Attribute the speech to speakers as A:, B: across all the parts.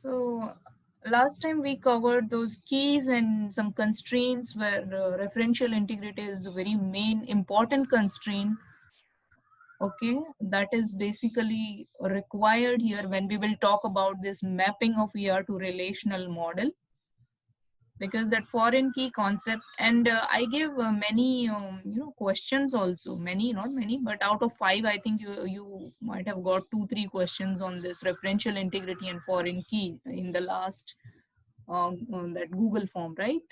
A: So last time we covered those keys and some constraints where referential integrity is a very main important constraint. Okay, that is basically required here when we will talk about this mapping of ER to relational model, because that foreign key concept, and I gave many questions also, many, not many, but out of 5 I think you might have got 2-3 questions on this referential integrity and foreign key in the last on that Google form, right?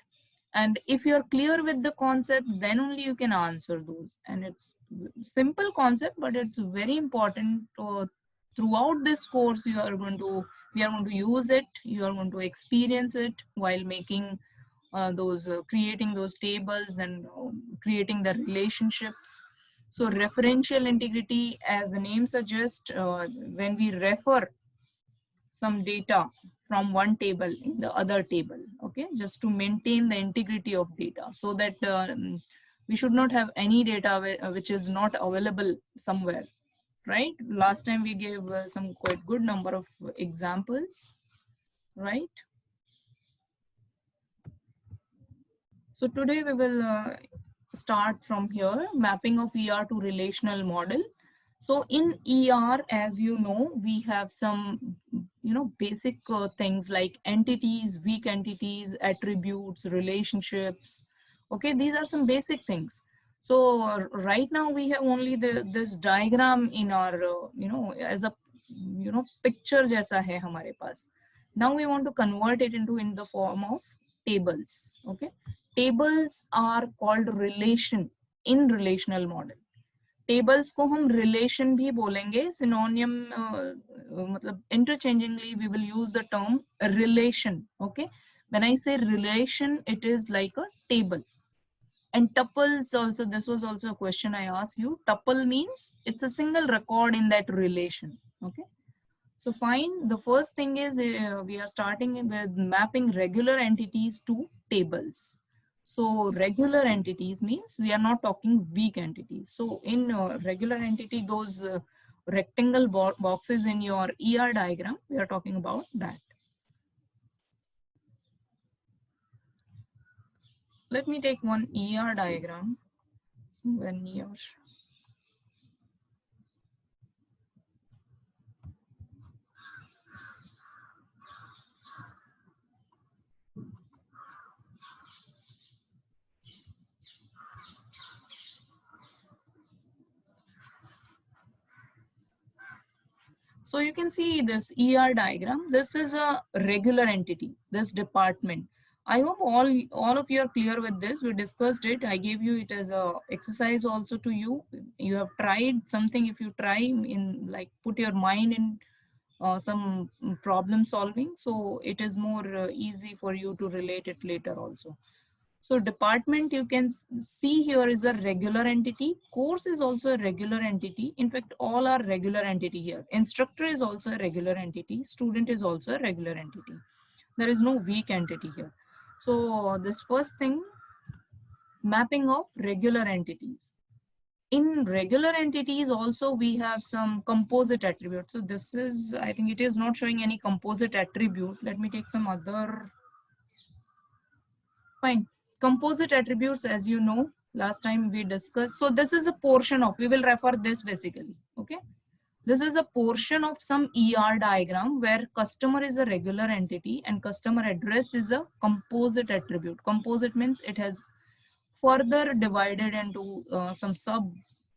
A: And if you're clear with the concept, then only you can answer those. And it's simple concept, but it's very important throughout this course. We are going to use it, you are going to experience it while making those creating those tables, then creating the relationships. So referential integrity, as the name suggests, when we refer some data from one table in the other table, okay, just to maintain the integrity of data, so that we should not have any data which is not available somewhere, right? Last time we gave some quite good number of examples, right? So today we will start from here, mapping of ER to relational model. So in ER, as you know, we have some, basic things like entities, weak entities, attributes, relationships. Okay, these are some basic things. So right now we have only this diagram in our, as a, picture jaisa hai hamare paas. Now we want to convert it into in the form of tables. Okay, tables are called relation in relational model. Tables को हम relation भी बोलेंगे, synonym मतलब interchangeably we will use the term relation. Okay, when I say relation it is like a table. And tuples also, this was also a question I asked you. Tuple means it's a single record in that relation. Okay, so fine, the first thing is we are starting with mapping regular entities to tables. So regular entities means we are not talking weak entities. So in regular entity, those rectangle boxes in your ER diagram, we are talking about that. Let me take one ER diagram somewhere near. So you can see this ER diagram. This is a regular entity, this department. I hope all of you are clear with this. We discussed it. I gave you it as a exercise also to you. You have tried something. If you try in, like, put your mind in some problem solving, so it is more easy for you to relate it later also. So department, you can see here, is a regular entity. Course is also a regular entity. In fact, all are regular entity here. Instructor is also a regular entity. Student is also a regular entity. There is no weak entity here. So this first thing, mapping of regular entities. In regular entities also we have some composite attributes. So this is, I think it is not showing any composite attribute. Let me take some other. Fine. Composite attributes, as you know, last time we discussed. So this is a portion of, we will refer this basically. Okay. This is a portion of some ER diagram where customer is a regular entity and customer address is a composite attribute. Composite means it has further divided into some sub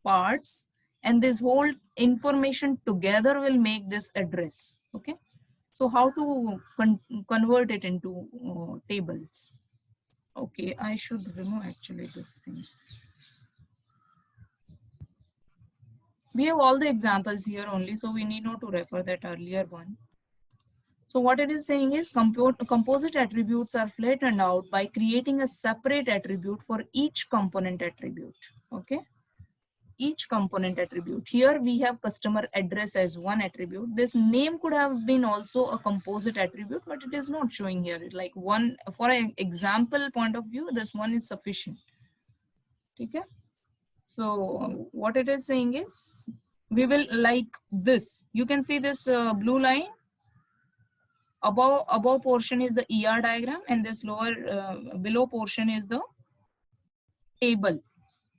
A: parts, and this whole information together will make this address. Okay. So how to convert it into tables? Okay, I should remove actually this thing. We have all the examples here only, so we need not to refer that earlier one. So what it is saying is composite attributes are flattened out by creating a separate attribute for each component attribute. Okay, each component attribute. Here we have customer address as one attribute. This name could have been also a composite attribute, but it is not showing here. Like one, for an example point of view, this one is sufficient. Okay. So what it is saying is, we will like this. You can see this blue line. above portion is the ER diagram, and this lower below portion is the table,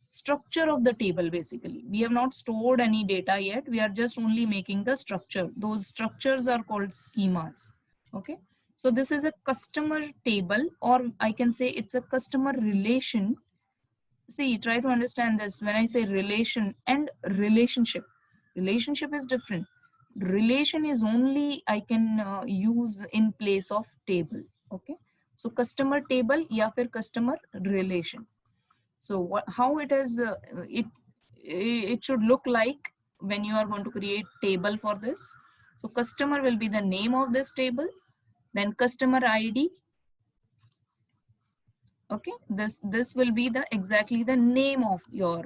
A: structure of the table. Basically, we have not stored any data yet, we are just only making the structure. Those structures are called schemas. Okay, so this is a customer table, or I can say it's a customer relation. See, try to understand this. When I say relation and relationship, relationship is different. Relation is only I can use in place of table. Okay, so customer table या फिर customer relation. So what, how it is, it should look like when you are going to create table for this. So customer will be the name of this table, then customer ID. Okay, this will be the exactly the name of your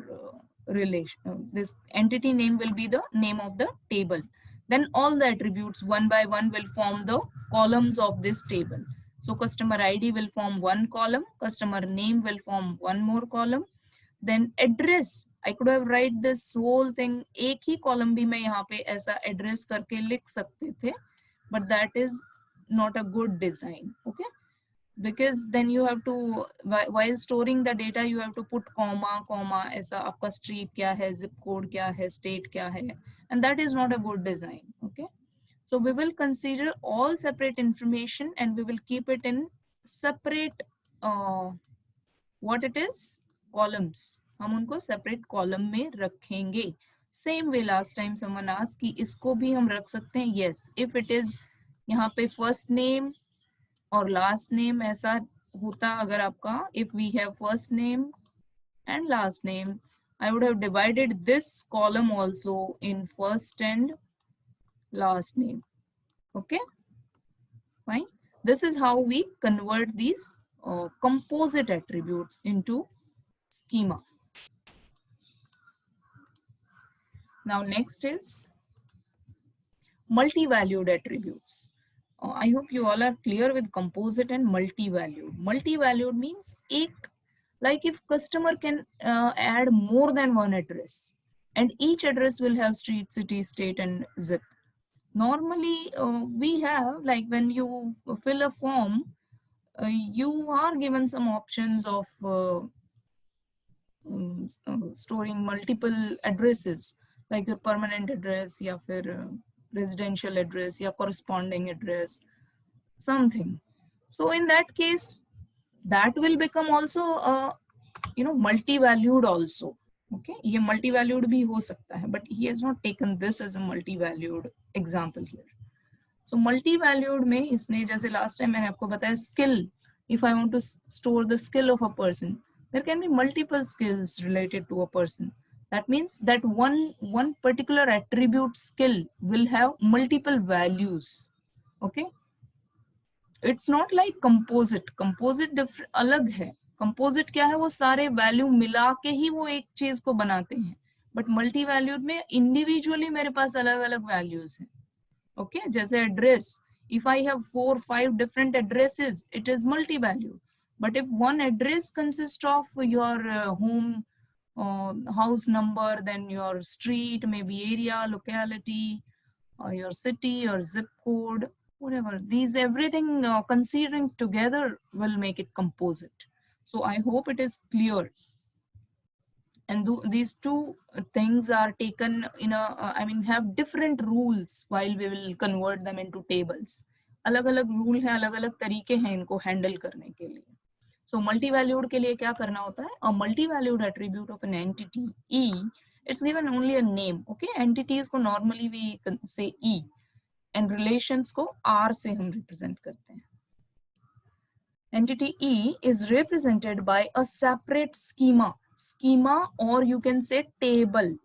A: relation. This entity name will be the name of the table. Then all the attributes one by one will form the columns of this table. So customer ID will form one column, customer name will form one more column, then address. I could have write this whole thing एक ही column भी मैं यहाँ पे ऐसा address करके लिख सकते थे, but that is not a good design. Okay, because then you have to, while storing the data, you have to put comma ऐसा आपका street क्या है, zip code क्या है, state क्या है, and that is not a good design. Okay, so we will consider all separate information and we will keep it in separate what it is, columns. हम उनको separate column में रखेंगे. Same way last time someone asked कि इसको भी हम रख सकते हैं. Yes, if it is यहाँ पे first name और last name ऐसा होता अगर आपका, if we have first name and last name, I would have divided this column also in first and last name. Okay, fine. This is how we convert these composite attributes into schema. Now next is multi-valued attributes. I hope you all are clear with composite and multi-valued. Multi-valued means like if customer can add more than one address, and each address will have street, city, state, and zip. Normally we have, like when you fill a form, you are given some options of storing multiple addresses, like your permanent address या फिर residential address या corresponding address, something. So in that case, that will become also multi-valued also. Okay, ये multi-valued भी हो सकता है, but he has not taken this as a multi-valued example here. So multi-valued में इसने, जैसे last time मैंने आपको बताया skill, if I want to store the skill of a person, there can be multiple skills related to a person. That means that one particular attribute skill will have multiple values. Okay, it's not like composite. Composite different अलग है. Composite क्या है, वो सारे value मिला के ही वो एक चीज को बनाते हैं, बट मल्टी वैल्यूड में इंडिविजुअली मेरे पास अलग अलग वैल्यूज हैं. Okay, जैसे address, if I have 4-5 different addresses, it is multi-valued. But if one address consists of your home, house number, then your street, maybe area, locality, your city, your zip code, whatever, these everything considering together will make it composite. So I hope it is clear. And these two things are taken in a have different rules while we will convert them into tables. अलग अलग rule हैं, अलग अलग तरीके हैं इनको handle करने के लिए. So multi-valued के लिए क्या करना होता है? A multi-valued attribute of an entity E, it's given only a name. Okay, entities को normally we say E, and relations को R से हम represent करते हैं. Entity E is represented by a separate schema or you can say table.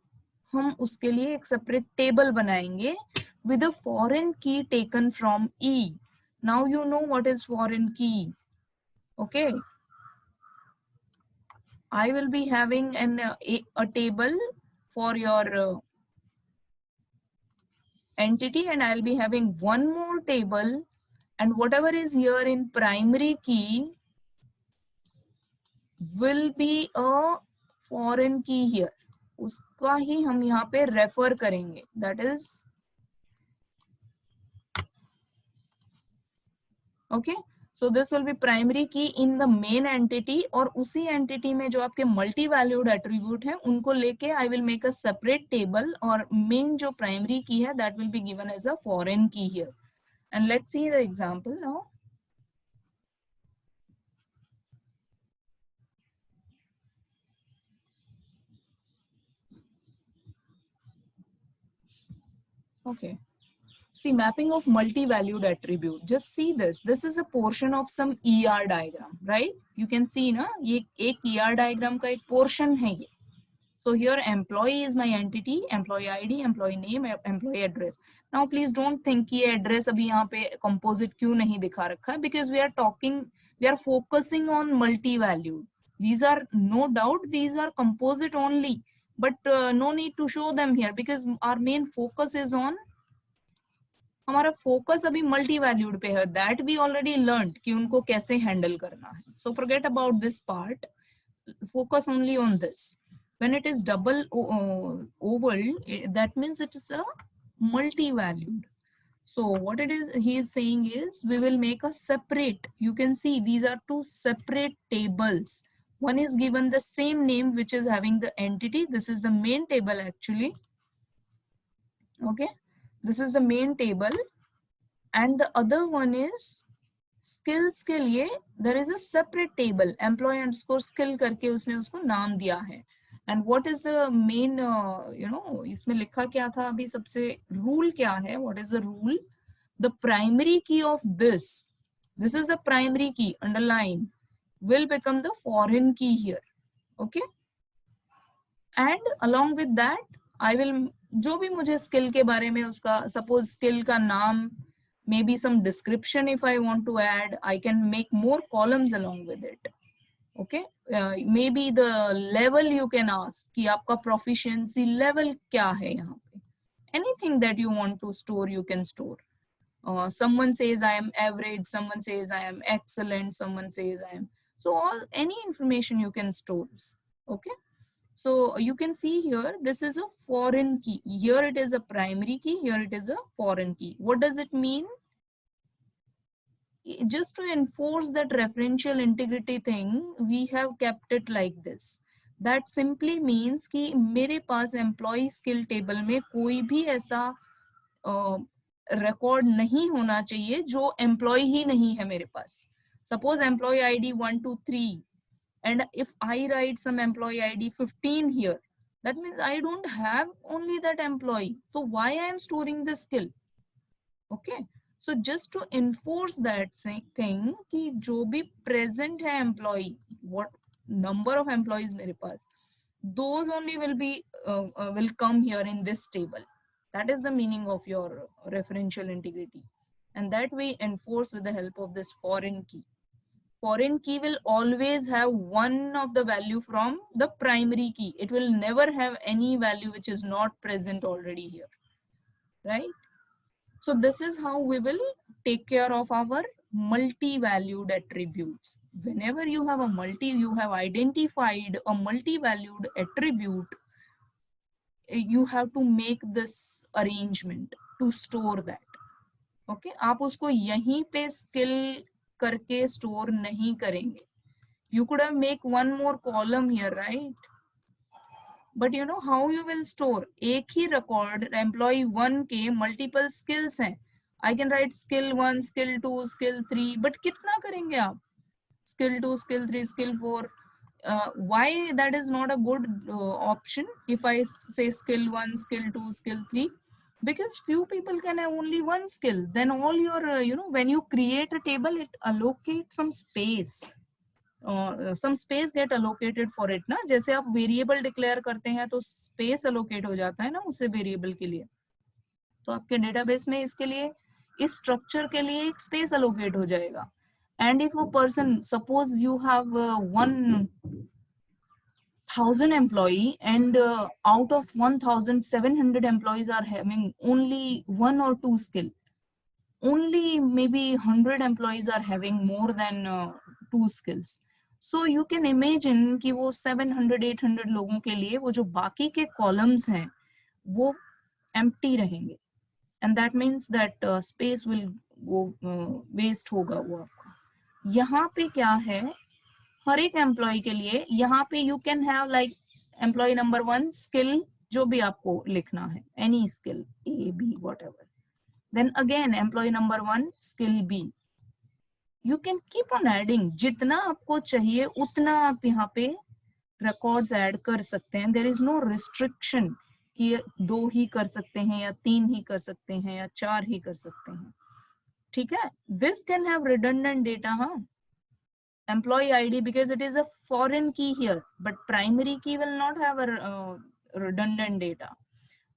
A: हम उसके लिए एक separate table बनाएंगे with a foreign key taken from E. Now you know what is foreign key. Okay, I will be having a table for your entity, and I'll be having one more table, and whatever is here in primary key will be a foreign key here. उसका ही हम यहाँ पे refer करेंगे. That is okay, so this will be primary की in the main entity, और उसी entity में जो आपके मल्टी वैल्यूड एट्रीब्यूट हैं उनको लेके I will make a separate table, और मेन जो प्राइमरी की है that will be given as a foreign key here. And let's see the example now. Okay. See, mapping of multi-valued attribute. Just see this. This is a portion of some ER diagram, right? You can see, ना ये एक ER diagram का एक portion है ये. So here employee is my entity, employee ID, employee name, employee address. Now please don't think कि ये address अभी यहाँ पे composite क्यों नहीं दिखा रखा है, because we are focusing on multi-valued. These are no doubt, these are composite only, but no need to show them here because our main focus is on, हमारा फोकस अभी मल्टी वैल्यूड पे है, that we already learn कि उनको कैसे handle करना है. So forget about this part, focus only on this. When it is double oval, that means it is a multi-valued. So what it is he is saying is we will make a separate, you can see these are two separate tables. One is given the same name which is having the entity, this is the main table actually. Okay, this is the main table, and the other one is skills के लिए there is a separate table, employee underscore skill करके उसने उसको नाम दिया है. And what is the main इसमें लिखा क्या था अभी, सबसे rule क्या है, what is the rule? The primary key of this is the primary key, underline, will become the foreign key here. Okay, and along with that I will, जो भी मुझे skill के बारे में उसका, suppose skill का नाम, maybe some description if I want to add, I can make more columns along with it. Okay, maybe the level you can ask कि आपका proficiency level क्या है यहाँ पे, anything that you want to store you can store. Someone says I am average, someone says I am excellent, someone says I am, so all, any information you can store. Okay, so you can see here this is a foreign key, here it is a primary key, here it is a foreign key. What does it mean? Just to enforce that referential integrity thing, we have kept it like this. That simply means कि मेरे पास employee skill table में कोई भी ऐसा record नहीं होना चाहिए जो employee ही नहीं है मेरे पास. Suppose employee ID 1, 2, 3, and if I write some employee ID 15 here, that means I don't have only that employee. So why I am storing this skill? Okay, so just to enforce that thing कि जो भी present है employee, what number of employees मेरे पास, those only will come here in this table. That is the meaning of your referential integrity, and that we enforce with the help of this foreign key. Foreign key will always have one of the value from the primary key. It will never have any value which is not present already here, right? So this is how we will take care of our multi-valued attributes. Whenever you have you have identified a multi-valued attribute, you have to make this arrangement to store that. Okay, आप उसको यहीं पे skill करके store नहीं करेंगे. You could have make one more column here, right? But you know how you will store? एक ही record employee 1 के multiple skills हैं. I can write skill 1, skill 2, skill 3, but कितना करेंगे आप? Skill 2, skill 3, skill 4. Why that is not a good option if I say skill 1, skill 2, skill 3? Because few people can have only one skill. Then all your, when you create a table, it allocates some space. Some space get allocated for it ना, जैसे आप variable declare करते हैं तो space allocate हो जाता है ना उसे वेरिएबल के लिए, तो आपके डेटाबेस में इसके लिए, इस स्ट्रक्चर के लिए एक स्पेस अलोकेट हो जाएगा. And if a person, suppose you have 1,000 employee and out of 1,700 employees are having only one or two skill, only maybe 100 employees are having more than two skills. So you can imagine कि वो 700 800 लोगों के लिए वो जो बाकी के columns हैं वो empty रहेंगे. and that means that space will go waste होगा वो आपका. यहाँ पे क्या है, हर एक एम्प्लॉय के लिए यहाँ पे you can have like employee number 1 skill, जो भी आपको लिखना है, any skill A B whatever. Then again employee number 1 skill B. You can keep on adding, जितना आपको चाहिए उतना आप यहाँ पे रिकॉर्ड्स ऐड कर सकते हैं. देयर इज नो रिस्ट्रिक्शन कि 2 ही कर सकते हैं या 3 ही कर सकते हैं या 4 ही कर सकते हैं. ठीक है. This can have redundant data. हाँ, employee ID, because it is a foreign key here, but primary key will not have a redundant data.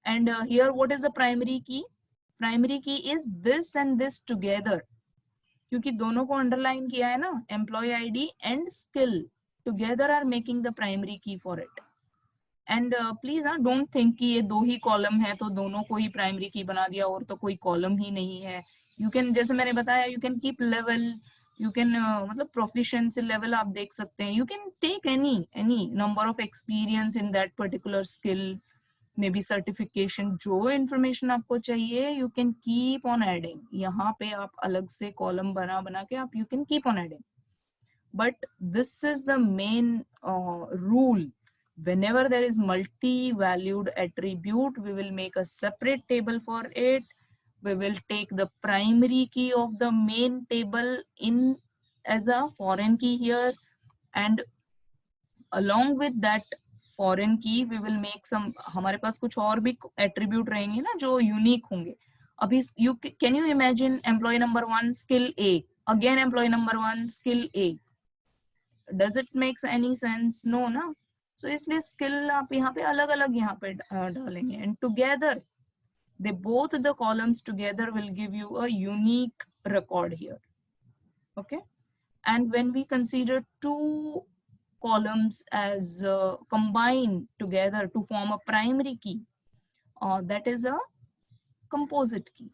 A: And here what is the primary key? Primary key is this and this together, क्योंकि दोनों को underline किया है ना, employee ID and skill together are making the primary key for it. And please don't think कि ये 2 ही column है तो दोनों को ही प्राइमरी की बना दिया और तो कोई कॉलम ही नहीं है. यू कैन, जैसे मैंने बताया, you can keep level, you can मतलब प्रोफिशिएंसी लेवल आप देख सकते हैं. You can take any number of experience in that particular skill, maybe certification, जो इंफॉर्मेशन आपको चाहिए you can keep on adding. यहाँ पे आप अलग से कॉलम बना के आप you can keep on adding. But this is the main rule. Whenever there is multi-valued attribute, we will make a separate table for it. We will take the primary key of the main table in as a foreign key here, and along with that foreign key we will make some, हमारे पास कुछ और भी attribute रहेंगे ना जो unique होंगे. अभी can you imagine employee number 1 skill A, again employee number 1 skill A? Does it makes any sense? No ना. So इसलिए स्किल आप यहाँ पे अलग अलग यहाँ पे डालेंगे, and together they both the columns together will give you a unique record here. Okay. And when we consider 2 columns as combined together to form a primary key, that is a composite key.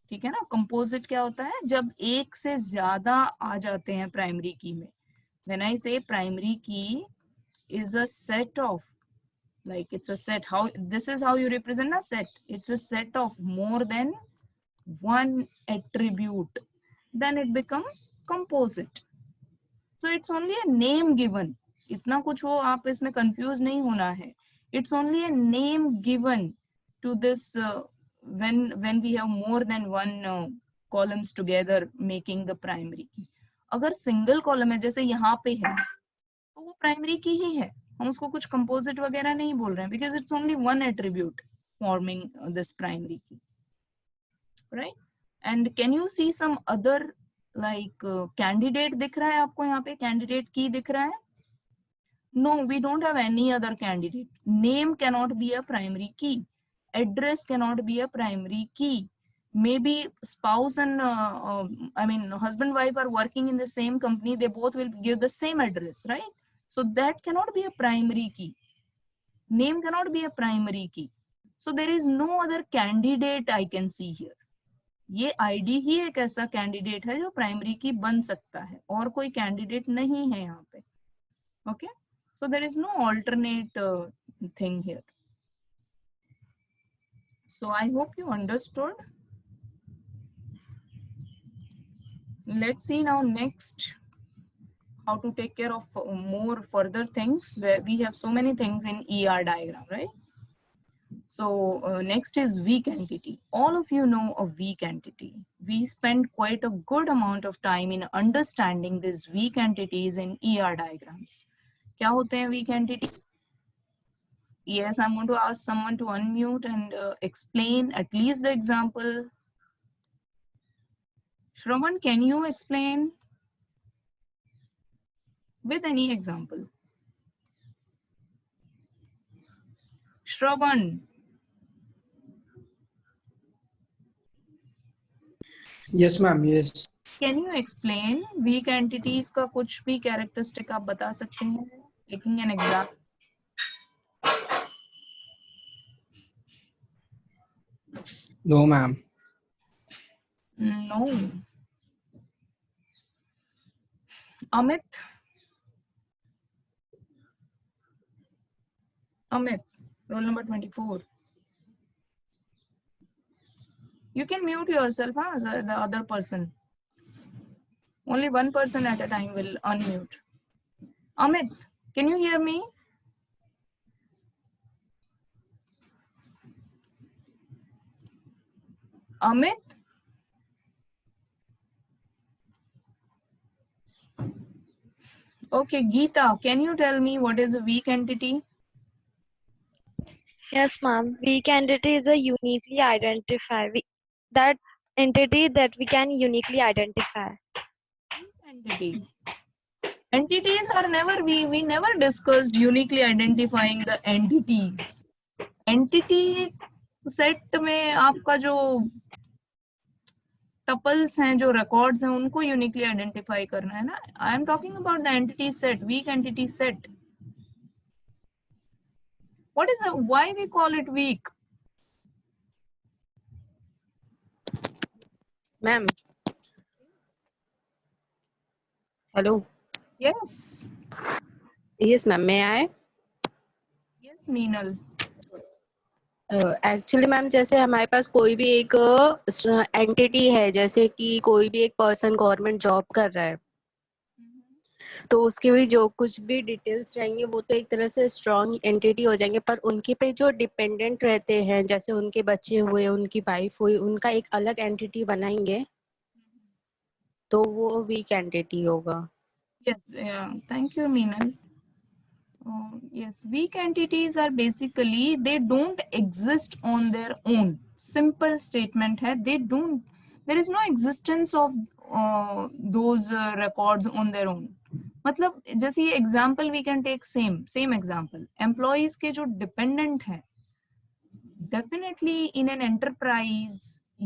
A: ठीक है ना. composite क्या होता है, जब एक से ज्यादा आ जाते हैं प्राइमरी की में. When I say primary key is a set of, like it's a set, how this is how you represent a set. It's a set of more than 1 attribute, then it become composite. So it's only a name given. इतना कुछ हो आप इसमें confuse नहीं होना है. It's only a name given to this when we have more than 1 columns together making the primary key. अगर single column है जैसे यहाँ पे है तो वो प्राइमरी की ही है, हम उसको कुछ कंपोजिट वगैरह नहीं बोल रहे हैं, because it's only 1 attribute forming this primary key, right. And can you see some other like candidate दिख रहा है आपको यहाँ पे, कैंडिडेट की दिख रहा है? No, we don't have any other candidate. Name cannot be a primary key, address cannot be a primary key. Maybe spouse and I mean husband wife are working in the same company, they both will give the same address, right? So that cannot be a primary key. Name cannot be a primary key. So there is no other candidate I can see here. ये ID ही एक ऐसा candidate है जो primary की बन सकता है, और कोई कैंडिडेट नहीं है यहाँ पे. Okay. So there is no alternate thing here. So I hope you understood. Let's see now next how to take care of more further things, where we have so many things in ER diagram, right? So next is weak entity. All of you know a weak entity. We spend quite a good amount of time in understanding these weak entities in ER diagrams. क्या होते हैं weak entities? Yes, I'm going to ask someone to unmute and explain at least the example. Shravan, can you explain with any example? Shravan.
B: Yes ma'am, yes.
A: Can you explain weak entities का कुछ भी characteristic आप बता सकते हैं, taking an example?
B: No ma'am.
A: No. Amit. Amit, roll number 24. You can mute yourself, huh? The other person. Only one person at a time will unmute. Amit, can you hear me? Amit? Okay, Geeta, can you tell me what is a weak entity?
C: Yes, ma'am. Weak entity is a uniquely identify. That entity that we can uniquely identify.
A: Entity. Entities are never, we never discussed uniquely identifying the entities. Entity set में आपका जो tuples हैं, जो records हैं, उनको uniquely identify करना है ना. I am talking about the entity set, weak entity set. What is, why we call it weak?
D: Ma'am hello.
A: Yes
D: yes ma'am, मैं आए.
A: यस मीनल.
D: एक्चुअली मैम, जैसे हमारे पास कोई भी एक एंटिटी है, जैसे कि कोई भी एक पर्सन गवर्नमेंट जॉब कर रहा है, तो उसके भी जो कुछ भी डिटेल्स रहेंगे वो तो एक तरह से स्ट्रॉन्ग एंटिटी हो जाएंगे, पर उनके पे जो डिपेंडेंट रहते हैं, जैसे उनके बच्चे हुए, उनकी वाइफ हुई, उनका एक अलग एंटिटी बनाएंगे तो वो वीक एंटिटी होगा.
A: Yes, thank you, Meenal. Yes, weak entities are basically, they don't exist on their own. Simple statement hai, they don't, there is no existence of those records on their own. मतलब जैसे ये example we can take same example, employees के जो dependent हैं, definitely in an enterprise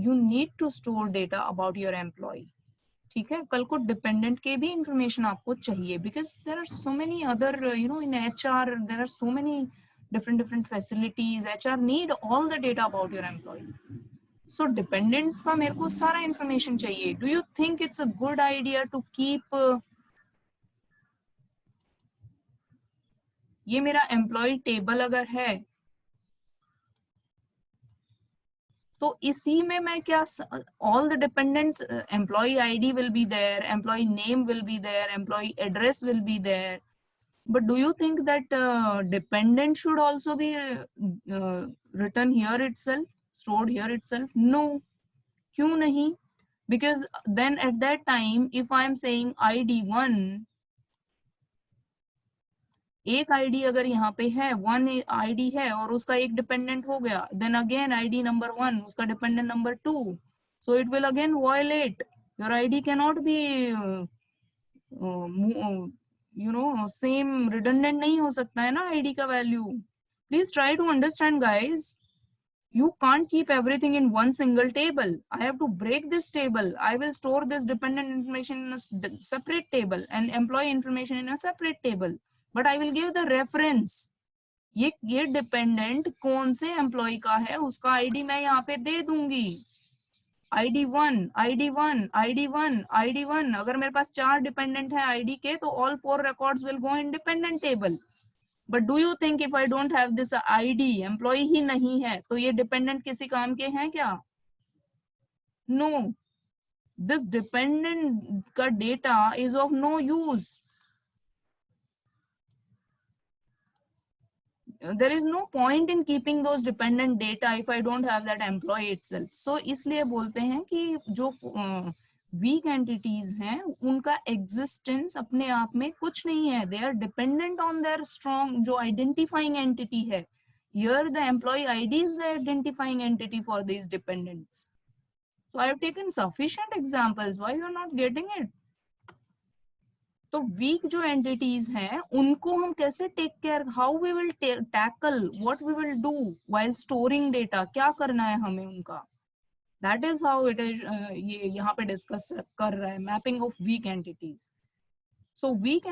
A: you need to store data about your employee. ठीक है, कल को डिपेंडेंट के भी इंफॉर्मेशन आपको चाहिए, because there are so many other, you know, in HR there are so many different facilities. HR need all the data about your employee. So dependents का मेरे को सारा इंफॉर्मेशन चाहिए. Do you think it's a good idea to keep, ये मेरा employ table अगर है तो इसी में मैं क्या, all the dependents, employee ID will be there, employee name will be there, employee address will be there. But do you think that dependent should also be written here itself, stored here itself? No. क्यों नहीं? Because then at that time, if I am saying ID1, एक ID अगर यहाँ पे है, one ID है और उसका एक डिपेंडेंट हो गया, देन अगेन आईडी नंबर 1 उसका dependent number 2, so it will again violate. Your ID cannot be, you know, same redundant नहीं हो सकता है ना आईडी का value. Please try to understand guys. You can't keep everything in one single table. I have to break this table. I will store this dependent information in a separate table and employee information in a separate table. But I will give the reference. ये dependent कौन से employ का है उसका ID मैं यहाँ पे दे दूंगी. ID1, ID1, ID1, ID1. अगर मेरे पास 4 डिपेंडेंट है आईडी के, तो all 4 records will go in dependent table. But do you think if I don't have this ID, employee ही नहीं है, तो ये dependent किसी काम के हैं क्या? No. This dependent का data is of no use. There is no point in keeping those dependent data if I don't have that employee itself. So इसलिए बोलते हैं कि जो वीक एंटिटीज हैं उनका एग्जिस्टेंस अपने आप में कुछ नहीं है. They are dependent on their strong जो आइडेंटिफाइंग एंटिटी है. Here the employee ID is the identifying entity for these dependents. So I have taken sufficient examples. Why you are not getting it? तो weak जो entities हैं उनको हम कैसे take care, how we will tackle, what we will do while storing data, क्या करना है हमें उनका. That is how it is, ये यहाँ पे डिस्कस कर रहा है, mapping of weak entities. So week